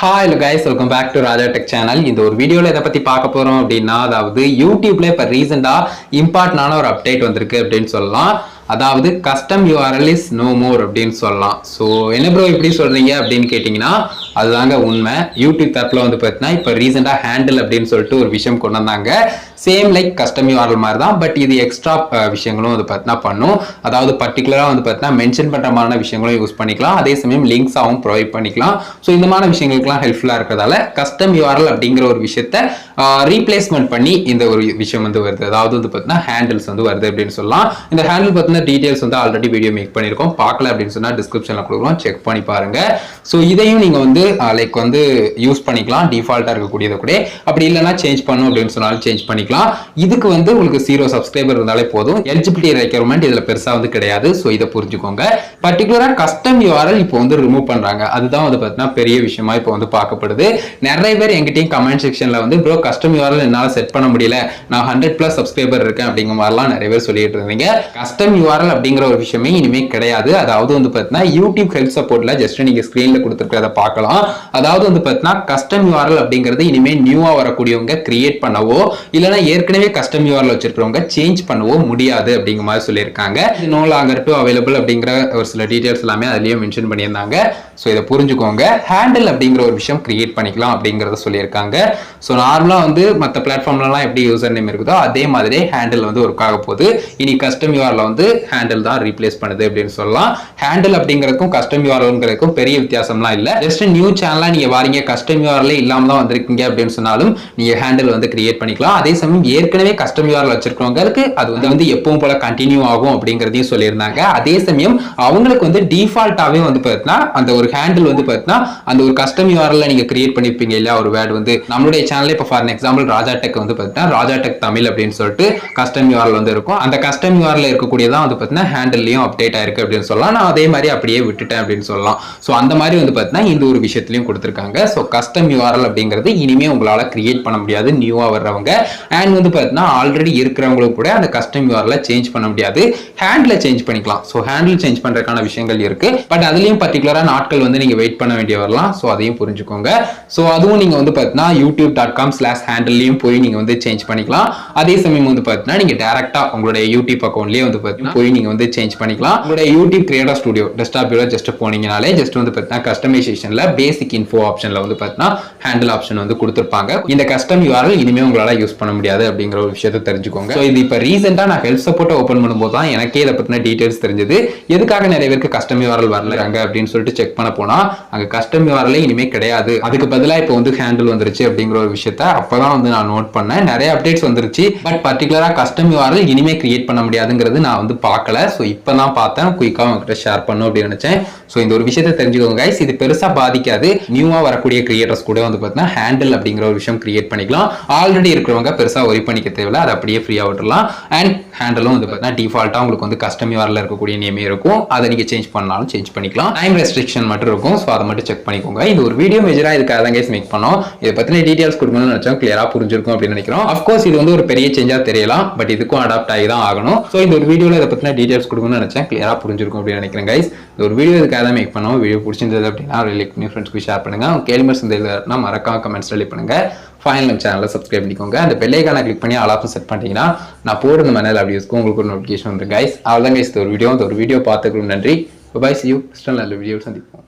Hi hello guys, welcome back to Raja Tech channel. இந்த ஒரு வீடியோல எதை பத்தி பார்க்க போறோம் அப்படின்னா, அதாவது YouTubeல இப்ப ரீசெண்டா இம்பார்ட்டன்டான ஒரு அப்டேட் வந்திருக்கு அப்படின்னு சொல்லலாம். அதாவது custom URL is no more அப்படின்னு சொல்லலாம். ஸோ என்ன ப்ரோ இப்படி சொல்றீங்க அப்படின்னு கேட்டிங்கன்னா, அதுதாங்க உண்மை. யூடியூப் தரப்புல வந்து பார்த்தீங்கன்னா இப்போ ரீசெண்டாக ஹேண்டில் அப்படின்னு சொல்லிட்டு ஒரு விஷயம் கொண்டு வந்தாங்க. சேம் லைக் கஸ்டம் URL மாதிரி தான், பட் இது எக்ஸ்ட்ரா விஷயங்களும் வந்து பார்த்தீங்கன்னா பண்ணும். அதாவது பர்டிகுலராக வந்து பார்த்தீங்கன்னா மென்ஷன் பண்ணுற மாதிரி விஷயங்களும் யூஸ் பண்ணிக்கலாம், அதே சமயம் லிங்க்ஸாகவும் ப்ரொவைட் பண்ணிக்கலாம். ஸோ இந்த மாதிரி விஷயங்களுக்குலாம் ஹெல்ப்ஃபுல்லாக இருக்கிறதால கஸ்டம் URL அப்படிங்கிற ஒரு விஷயத்த ரீப்ளேஸ்மெண்ட் பண்ணி இந்த ஒரு விஷயம் வந்து வருது. அதாவது வந்து பார்த்தீங்கன்னா ஹேண்டில்ஸ் வந்து வருது அப்படின்னு சொல்லலாம். இந்த ஹேண்டில் பார்த்தீங்கன்னா டீடைல்ஸ் வந்து ஆல்ரெடி வீடியோ மேக் பண்ணியிருக்கோம். பார்க்கல அப்படின்னு சொன்னா டிஸ்கிரிப்ஷன்ல கொடுக்குறோம், செக் பண்ணி பாருங்க. ஸோ இதையும் நீங்க வந்து லைக் வந்து யூஸ் பண்ணிக்கலாம், டிஃபால்ட்டா இருக்கக்கூடியதை கூட. அப்படி இல்லைன்னா சேஞ்ச் பண்ணும் அப்படின்னு சொன்னாலும் சேஞ்ச் பண்ணிக்கலாம். இதுக்கு வந்து உங்களுக்கு 0 சப்ஸ்கிரைபர் இருந்தாலே போதும். எலிஜிபிலிட்டி ரெக்யர்மெண்ட் இதுல பெருசா வந்து கிடையாது. ஸோ இதை புரிஞ்சுக்கோங்க. பர்டிகுலரா கஸ்டம் URL இப்போ வந்து ரிமூவ் பண்றாங்க. அதுதான் வந்து பார்த்தீங்கன்னா பெரிய விஷயமா இப்போ வந்து பார்க்கப்படுது. நிறைய பேர் எங்கிட்டையும் கமெண்ட் செக்ஷன்ல வந்து ப்ரோ கஸ்டம் URL என்னால செட் பண்ண முடியல, நான் 100+ சப்ஸ்கிரைபர் இருக்கேன் அப்படிங்கிற மாதிரிலாம் நிறைய பேர் சொல்லிட்டு இருந்தீங்க. கஸ்டம் URL அப்படிங்கிற ஒரு விஷயமே இனிமே கிடையாது. அதாவது வந்து பார்த்தீங்கன்னா யூடியூப் ஹெல்ப் சப்போர்ட்ல ஜஸ்ட் நீங்க ஸ்கிரீன்ல கொடுத்துருக்கிறத பார்க்கலாம். அதாவது வந்து பார்த்தீங்கன்னா கஸ்டம் URL அப்படிங்கிறது இனிமே நியூவா வரக்கூடியவங்க கிரியேட் பண்ணவோ இல்லைன்னா ஏற்கனவே கஸ்டம் URL வச்சிருக்கிறவங்க சேஞ்ச் பண்ணவோ முடியாது அப்படிங்கிற மாதிரி சொல்லியிருக்காங்க. இது நோ லாங்கர் டு அவைலபிள் அப்படிங்கிற ஒரு சில டீடைல்ஸ் எல்லாமே அதுலயும் மென்ஷன் பண்ணியிருந்தாங்க. ஸோ இதை புரிஞ்சுக்கோங்க. ஹேண்டில் அப்படிங்கிற ஒரு விஷயம் கிரியேட் பண்ணிக்கலாம் அப்படிங்கிறத சொல்லியிருக்காங்க. ஸோ நார்மலா வந்து மற்ற பிளாட்ஃபார்ம்லாம் எப்படி யூசர் நேம் இருக்குதோ அதே மாதிரி ஹேண்டில் வந்து ஒர்க் ஆக போகுது. இனி கஸ்டம் URL வந்து ஹேண்டில் தான் ரீப்ளேஸ் பண்ணுது அப்படின்னு சொல்லலாம். ஹேண்டில் அப்படிங்கிறதுக்கும் கஸ்டம் URLங்கிறதுக்கும் பெரிய வித்தியாசம்லாம் இல்லை. ஜஸ்ட் நியூ சேனலா நீங்க வாரீங்க, கஸ்டம் URL இல்லாம தான் வந்திருக்கீங்க அப்படின்னு சொன்னாலும் நீங்க ஹேண்டில் வந்து கிரியேட் பண்ணிக்கலாம். அதே சமயம் ஏற்கனவே கஸ்டம் URL வச்சிருக்கவங்களுக்கு அது வந்து எப்பவும் போல கண்டினியூ ஆகும் அப்படிங்கிறதையும் சொல்லியிருந்தாங்க. அதே சமயம் அவங்களுக்கு வந்து டிஃபால்ட்டாவே வந்து பார்த்தீங்கன்னா அந்த ஒரு ஹேண்டில் வந்து பார்த்தீங்கன்னா அந்த ஒரு கஸ்டம் URL நீங்க கிரியேட் பண்ணிருப்பீங்க இல்லையா, ஒரு வேர்ட் வந்து நம்மளுடைய சேனல்ல இப்போ ஃபார் எக்ஸாம்பிள் ராஜா டெக் வந்து பார்த்தீங்கன்னா ராஜா டெக் தமிழ் அப்படின்னு சொல்லிட்டு கஸ்டம் URL வந்து இருக்கும். அந்த கஸ்டம் URL இருக்கக்கூடியதான் வந்து பார்த்தீங்கன்னா ஹேண்டில்லையும் அப்டேட் ஆயிருக்கு அப்படின்னு சொல்லலாம். நான் அதே மாதிரி அப்படியே விட்டுட்டேன் அப்படின்னு சொல்லலாம். ஸோ அந்த மாதிரி வந்து பார்த்தீங்கன்னா இந்த ஒரு விஷயத்திலையும் கொடுத்துருக்காங்க. ஸோ கஸ்டம் URL அப்படிங்கிறது இனிமே உங்களால கிரியேட் பண்ண முடியாது நியூவா வர்றவங்க. அண்ட் வந்து பார்த்தீங்கன்னா ஆல்ரெடி இருக்கிறவங்களுக்கு கூட அந்த கஸ்டம் URL சேஞ்ச் பண்ண முடியாது, ஹேண்டில் சேஞ்ச் பண்ணிக்கலாம். ஸோ ஹேண்டில் சேஞ்ச் பண்றதுக்கான விஷயங்கள் இருக்கு. பட் அதுலயும் பர்டிகுலரா நாட்கள் வந்து நீங்க வெயிட் பண்ண வேண்டிய வரலாம். ஸோ அதையும் புரிஞ்சுக்கோங்க. ஸோ அதுவும் நீங்க வந்து பார்த்தீங்கன்னா youtube.com/handle போய் நீங்க வந்து சேஞ்ச் பண்ணிக்கலாம். அதே சமயம் வந்து பார்த்தீங்கன்னா நீங்க டைரக்டா உங்களுடைய யூடியூப் அக்கௌண்ட்லயே வந்து பார்த்தீங்கன்னா போய் நீங்க வந்து சேஞ்ச் பண்ணிக்கலாம். உங்களுடைய யூடியூப் கிரியேட்டர் ஸ்டுடியோ டெஸ்க்டாப்ல ஜஸ்ட் போனீங்கனாலே ஜஸ்ட் வந்து பார்த்தீங்கன்னா கஸ்டமைசேஷன்ல பேசிக் இன்ஃபோ ஆப்ஷன்ல வந்து பார்த்தீங்கன்னா ஹேண்டில் ஆப்ஷன் வந்து கொடுத்திருப்பாங்க. இந்த கஸ்டம் URL இனிமே உங்களால யூஸ் பண்ண முடியாது அப்படிங்கிற ஒரு விஷயத்தை தெரிஞ்சுக்கோங்க. ஸோ இது இப்போ ரீசெண்டா நான் ஹெல்ப் சப்போர்ட் ஓபன் பண்ணும்போது தான் எனக்கே இதை பத்தின டீடைல்ஸ் தெரிஞ்சது. எதுக்காக நிறைய பேருக்கு கஸ்டம் URL வரலங்க அப்படின்னு சொல்லிட்டு செக் பண்ண போனா அங்க கஸ்டம் URL இனிமே கிடையாது, அதுக்கு பதிலா இப்போ வந்து ஹேண்டில் வந்துருச்சு அப்படிங்கிற ஒரு விஷயத்த அப்பதான் வந்து நான் நோட் பண்ணேன். நிறைய அப்டேட்ஸ் வந்துருச்சு, பட் பர்டிகுலரா கஸ்டம் URL இனிமே கிரியேட் பண்ண முடியாதுங்கிறது நான் வந்து பார்க்கல. ஸோ இப்பதான் பார்த்தேன், குயிக்கா உங்ககிட்ட ஷேர் பண்ணும் அப்படின்னு நினைச்சேன். ஸோ இந்த ஒரு விஷயத்தை தெரிஞ்சுக்கோங்க கைஸ். இது பெருசா பாதிக்காது. நியூவா வரக்கூடிய கிரியேட்டர்ஸ் கூட வந்து பார்த்தீங்கன்னா ஹேண்டில் அப்படிங்கிற ஒரு விஷயம் கிரியேட் பண்ணிக்கலாம். ஆல்ரெடி இருக்கிறவங்க பெருசா ஒரி பண்ணிக்க தேவையில்ல, அதை அப்படியே ஃப்ரீயா விட்டுலாம். அண்ட் ஹேண்டிலும் வந்து பார்த்தீங்கன்னா டிஃபால்ட்டா உங்களுக்கு வந்து கஸ்டம் URL இருக்கக்கூடிய நேமே இருக்கும், அதை நீங்க சேஞ்ச் பண்ணாலும் சேஞ்ச் பண்ணிக்கலாம். டைம் ரெஸ்ட்ரிக்ஷன் மட்டும் இருக்கும். ஸோ அதை மட்டும் செக் பண்ணிக்கோங்க. இது ஒரு வீடியோ மேஜரா இதுக்காக தான் கைஸ் மேக் பண்ணோம். இதை பத்தின டீடைல்ஸ் கொடுக்கணும்னு நினைச்சோம், கிளியரா புரிஞ்சிருக்கும் அப்படின்னு நினைக்கிறோம். அஃப்கோர்ஸ் இது வந்து ஒரு பெரிய சேஞ்சா தெரியலாம், பட் இதுக்கும் அடாப்ட் ஆகி தான் ஆகணும். ஸோ இந்த ஒரு வீடியோல இதை பத்தின டீடைல்ஸ் கொடுக்கணும்னு நினைச்சேன், கிளியரா புரிஞ்சிருக்கும் அப்படின்னு நினைக்கிறேன் கைஸ். இந்த ஒரு வீடியோ இதுக்காக தான் மேக் பண்ணோம். வீடியோ பிடிச்சிருந்தது அப்படின்னா லைக் பண்ணி ஃப்ரெண்ட்ஸ்க்கு ஷேர் பண்ணுங்க. கேள்விமர்ஸ் இருந்ததுன்னா மறக்காம கமெண்ட்ஸ் ரிலீவ் பண்ணுங்க. ஃபைனல் நம்ம சேனலை சப்ஸ்கிரைப் பண்ணிக்கோங்க. அந்த பெல் ஐகானை கிளிக் பண்ணி ஆல் ஆப்ஷன் செட் பண்ணிட்டீங்கன்னா நான் போடுற மனல் வீடியோஸ்க்கு உங்களுக்கு ஒரு நோட்டிஃபிகேஷன் வந்து கைஸ். அவ்வளோதான் கைஸ். ஒரு வீடியோ பார்த்துக்கணும். நன்றி. பை. see you. நல்ல வீடியோ சந்திப்போம்.